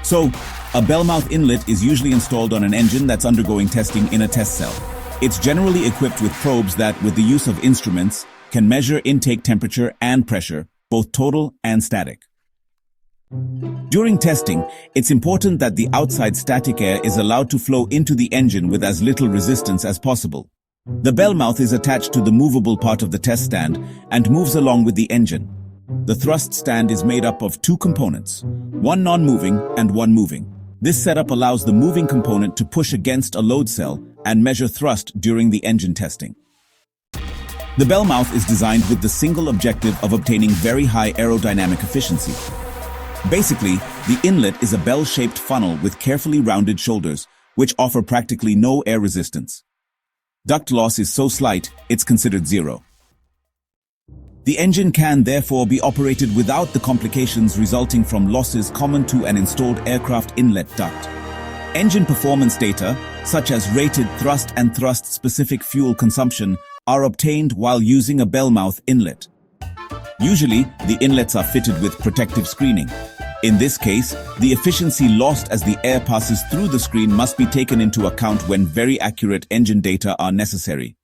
So, a bell-mouth inlet is usually installed on an engine that's undergoing testing in a test cell. It's generally equipped with probes that, with the use of instruments, can measure intake temperature and pressure, both total and static. During testing, it's important that the outside static air is allowed to flow into the engine with as little resistance as possible. The bell mouth is attached to the movable part of the test stand and moves along with the engine. The thrust stand is made up of two components, one non-moving and one moving. This setup allows the moving component to push against a load cell and measure thrust during the engine testing. The bell mouth is designed with the single objective of obtaining very high aerodynamic efficiency. Basically, the inlet is a bell-shaped funnel with carefully rounded shoulders, which offer practically no air resistance. Duct loss is so slight, it's considered zero. The engine can therefore be operated without the complications resulting from losses common to an installed aircraft inlet duct. Engine performance data, such as rated thrust and thrust-specific fuel consumption, are obtained while using a bell mouth inlet. Usually, the inlets are fitted with protective screening. In this case, the efficiency lost as the air passes through the screen must be taken into account when very accurate engine data are necessary.